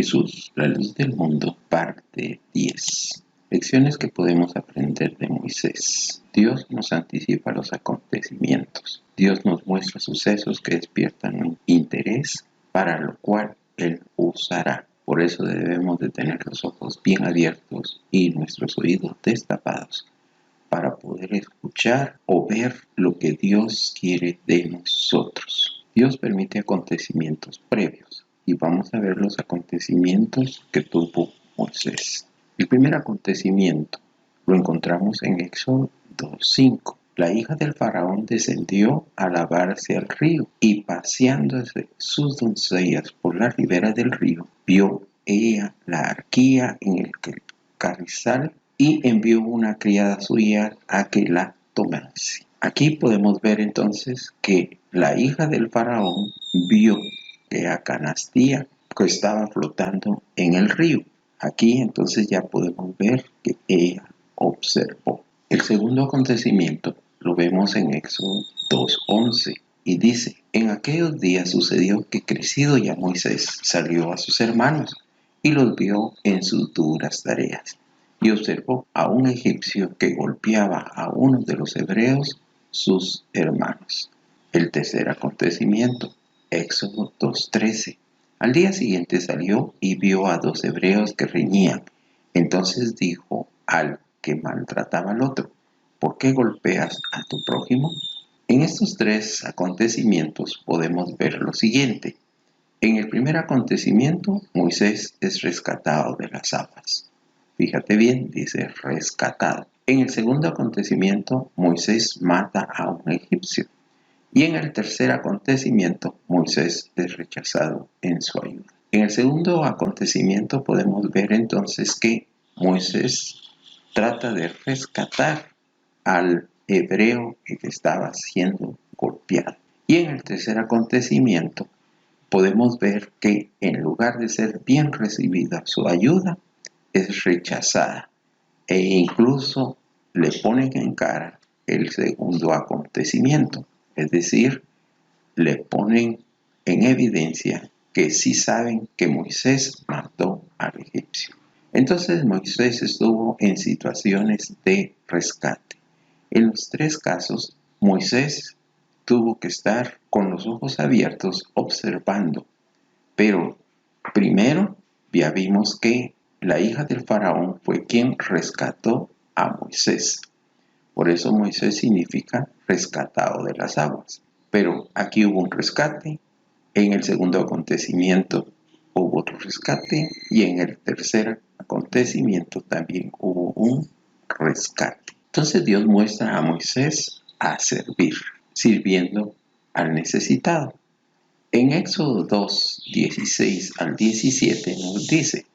Jesús, la luz del mundo, parte 10. Lecciones que podemos aprender de Moisés. Dios nos anticipa los acontecimientos. Dios nos muestra sucesos que despiertan un interés para lo cual Él usará. Por eso debemos de tener los ojos bien abiertos y nuestros oídos destapados para poder escuchar o ver lo que Dios quiere de nosotros. Dios permite acontecimientos previos y vamos a ver los acontecimientos que tuvo Moisés. El primer acontecimiento lo encontramos en Éxodo 2:5. La hija del faraón descendió a lavarse al río y paseándose sus doncellas por la ribera del río, vio ella la arquía en el carrizal y envió una criada suya a que la tomase. Aquí podemos ver entonces que la hija del faraón vio que la canastilla que estaba flotando en el río. Aquí entonces ya podemos ver que ella observó. El segundo acontecimiento lo vemos en Éxodo 2:11 y dice: en aquellos días sucedió que crecido ya Moisés salió a sus hermanos y los vio en sus duras tareas. Y observó a un egipcio que golpeaba a uno de los hebreos, sus hermanos. El tercer acontecimiento, Éxodo 2:13. Al día siguiente salió y vio a 2 hebreos que reñían. Entonces dijo al que maltrataba al otro: ¿por qué golpeas a tu prójimo? En estos 3 acontecimientos podemos ver lo siguiente. En el primer acontecimiento, Moisés es rescatado de las aguas. Fíjate bien, dice rescatado. En el segundo acontecimiento, Moisés mata a un egipcio. Y en el tercer acontecimiento, Moisés es rechazado en su ayuda. En el segundo acontecimiento podemos ver entonces que Moisés trata de rescatar al hebreo que estaba siendo golpeado. Y en el tercer acontecimiento podemos ver que en lugar de ser bien recibida su ayuda, es rechazada e incluso le ponen en cara el segundo acontecimiento, es decir, le ponen en evidencia que sí saben que Moisés mató al egipcio. Entonces Moisés estuvo en situaciones de rescate. En los 3 casos, Moisés tuvo que estar con los ojos abiertos observando, pero primero ya vimos que la hija del faraón fue quien rescató a Moisés. Por eso Moisés significa rescatado de las aguas. Pero aquí hubo un rescate, en el segundo acontecimiento hubo otro rescate y en el tercer acontecimiento también hubo un rescate. Entonces Dios muestra a Moisés a servir, sirviendo al necesitado. En Éxodo 2, 16 al 17 nos dice: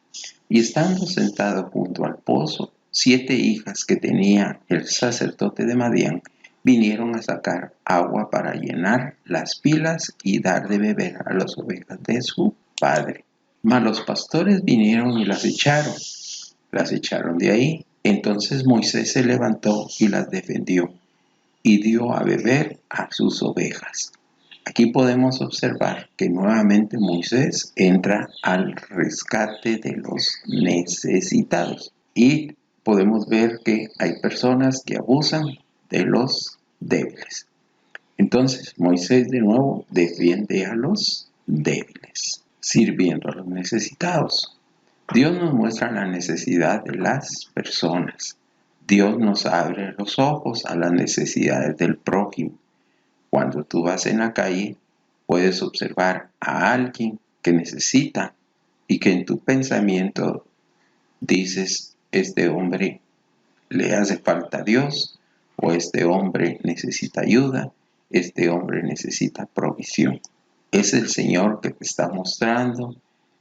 y estando sentado junto al pozo, 7 hijas que tenía el sacerdote de Madián vinieron a sacar agua para llenar las pilas y dar de beber a las ovejas de su padre. Mas los pastores vinieron y las echaron de ahí. Entonces Moisés se levantó y las defendió y dio a beber a sus ovejas. Aquí podemos observar que nuevamente Moisés entra al rescate de los necesitados y podemos ver que hay personas que abusan de los débiles. Entonces Moisés de nuevo defiende a los débiles, sirviendo a los necesitados. Dios nos muestra la necesidad de las personas. Dios nos abre los ojos a las necesidades del prójimo. Cuando tú vas en la calle, puedes observar a alguien que necesita y que en tu pensamiento dices: este hombre le hace falta a Dios, o este hombre necesita ayuda, este hombre necesita provisión. Es el Señor que te está mostrando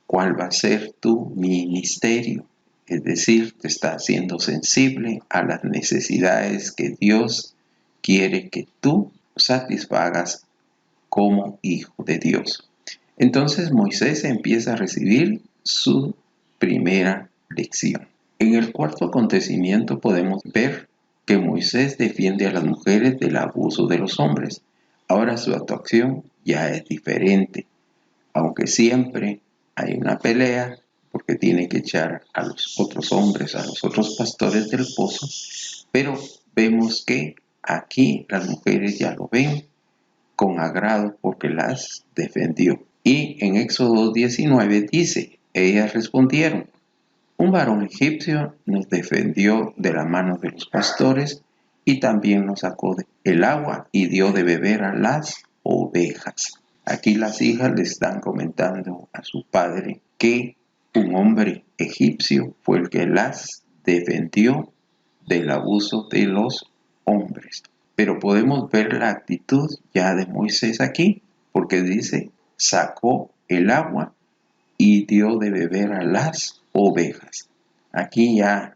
cuál va a ser tu ministerio. Es decir, te está haciendo sensible a las necesidades que Dios quiere que tú satisfagas como hijo de Dios. Entonces Moisés empieza a recibir su primera lección. En el cuarto acontecimiento podemos ver que Moisés defiende a las mujeres del abuso de los hombres. Ahora su actuación ya es diferente. Aunque siempre hay una pelea, porque tiene que echar a los otros hombres, a los otros pastores del pozo, pero vemos que aquí las mujeres ya lo ven con agrado porque las defendió. Y en Éxodo 19 dice, ellas respondieron, un varón egipcio nos defendió de la mano de los pastores y también nos sacó el agua y dio de beber a las ovejas. Aquí las hijas le están comentando a su padre que un hombre egipcio fue el que las defendió del abuso de los hombres. Pero podemos ver la actitud ya de Moisés aquí, porque dice, sacó el agua y dio de beber a las ovejas. Aquí ya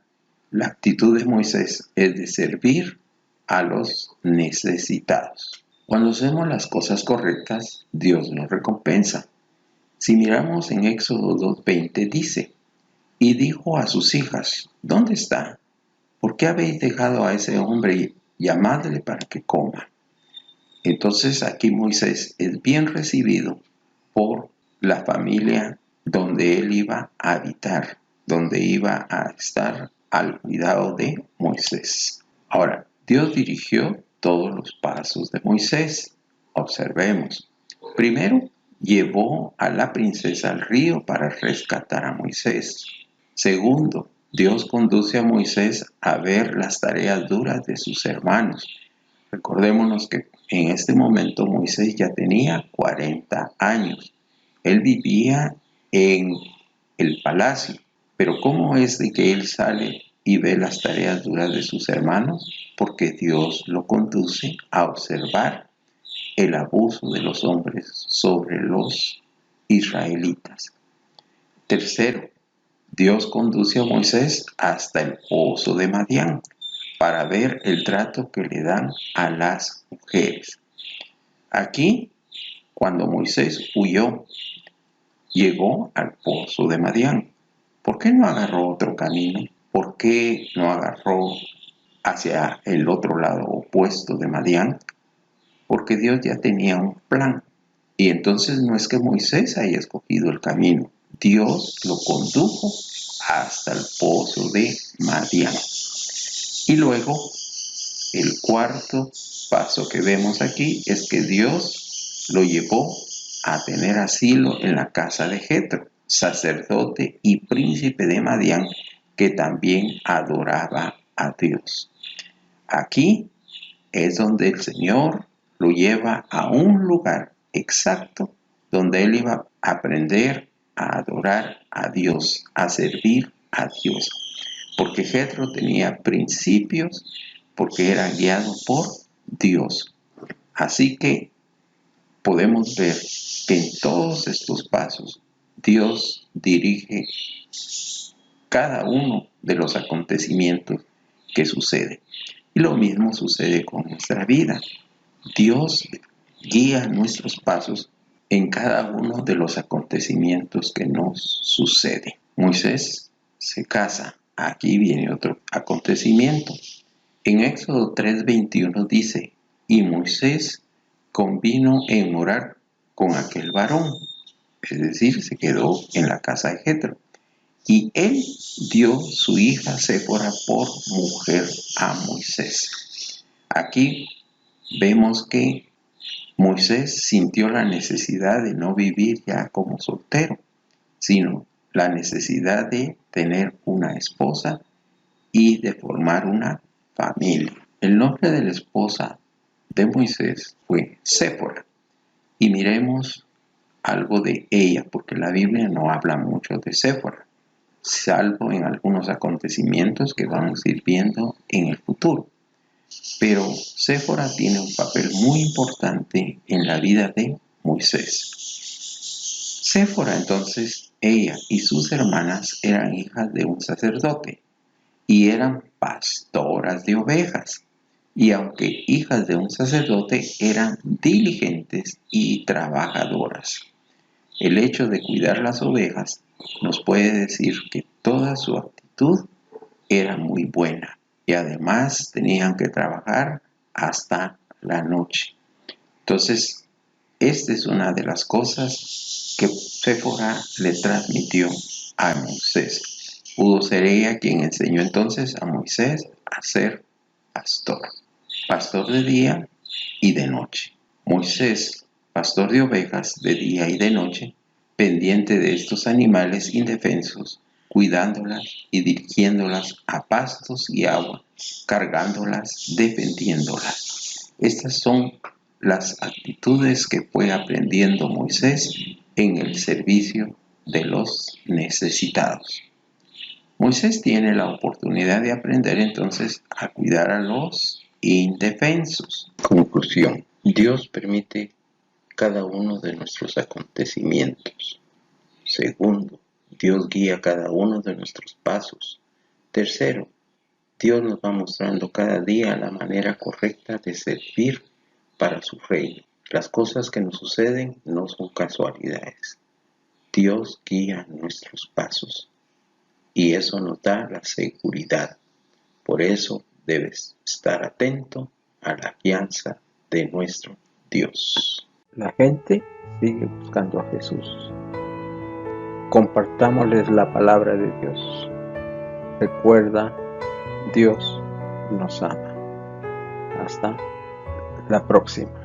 la actitud de Moisés es de servir a los necesitados. Cuando hacemos las cosas correctas, Dios nos recompensa. Si miramos en Éxodo 2:20 dice, y dijo a sus hijas, ¿dónde está? ¿Por qué habéis dejado a ese hombre? Llamadle para que coma. Entonces aquí Moisés es bien recibido por la familia donde él iba a habitar, donde iba a estar al cuidado de Moisés. Ahora, Dios dirigió todos los pasos de Moisés. Observemos. Primero, llevó a la princesa al río para rescatar a Moisés. Segundo, Dios conduce a Moisés a ver las tareas duras de sus hermanos. Recordémonos que en este momento Moisés ya tenía 40 años. Él vivía en el palacio, pero ¿cómo es de que él sale y ve las tareas duras de sus hermanos? Porque Dios lo conduce a observar el abuso de los hombres sobre los israelitas. Tercero, Dios conduce a Moisés hasta el pozo de Madián para ver el trato que le dan a las mujeres. Aquí, cuando Moisés huyó, llegó al pozo de Madián. ¿Por qué no agarró otro camino? ¿Por qué no agarró hacia el otro lado opuesto de Madián? Porque Dios ya tenía un plan. Y entonces no es que Moisés haya escogido el camino. Dios lo condujo hasta el pozo de Madián. Y luego, el cuarto paso que vemos aquí es que Dios lo llevó a tener asilo en la casa de Jetro, sacerdote y príncipe de Madián, que también adoraba a Dios. Aquí es donde el Señor lo lleva a un lugar exacto donde él iba a aprender a adorar a Dios, a servir a Dios. Porque Jetro tenía principios, porque era guiado por Dios. Así que podemos ver que en todos estos pasos Dios dirige cada uno de los acontecimientos que suceden. Y lo mismo sucede con nuestra vida. Dios guía nuestros pasos en cada uno de los acontecimientos que nos suceden. Moisés se casa. Aquí viene otro acontecimiento. En Éxodo 3:21 dice, y Moisés convino en morar con aquel varón, es decir, se quedó en la casa de Jetro. Y él dio su hija Séfora por mujer a Moisés. Aquí vemos que Moisés sintió la necesidad de no vivir ya como soltero, sino la necesidad de tener una esposa y de formar una familia. El nombre de la esposa de Moisés fue Séfora. Y miremos algo de ella, porque la Biblia no habla mucho de Séfora, salvo en algunos acontecimientos que vamos a ir viendo en el futuro. Pero Séfora tiene un papel muy importante en la vida de Moisés. Séfora entonces, ella y sus hermanas eran hijas de un sacerdote y eran pastoras de ovejas. Y aunque hijas de un sacerdote, eran diligentes y trabajadoras. El hecho de cuidar las ovejas nos puede decir que toda su actitud era muy buena y además tenían que trabajar hasta la noche. Entonces, esta es una de las cosas que Séfora le transmitió a Moisés. Pudo ser ella quien enseñó entonces a Moisés a ser pastor, pastor de día y de noche. Moisés, pastor de ovejas de día y de noche, pendiente de estos animales indefensos, cuidándolas y dirigiéndolas a pastos y agua, cargándolas, defendiéndolas. Estas son las actitudes que fue aprendiendo Moisés en el servicio de los necesitados. Moisés tiene la oportunidad de aprender entonces a cuidar a los indefensos. Conclusión. Dios permite cada uno de nuestros acontecimientos. Segundo, Dios guía cada uno de nuestros pasos. Tercero, Dios nos va mostrando cada día la manera correcta de servir para su reino. Las cosas que nos suceden no son casualidades. Dios guía nuestros pasos y eso nos da la seguridad. Por eso debes estar atento a la guianza de nuestro Dios. La gente sigue buscando a Jesús. Compartámosles la palabra de Dios. Recuerda, Dios nos ama. Hasta la próxima.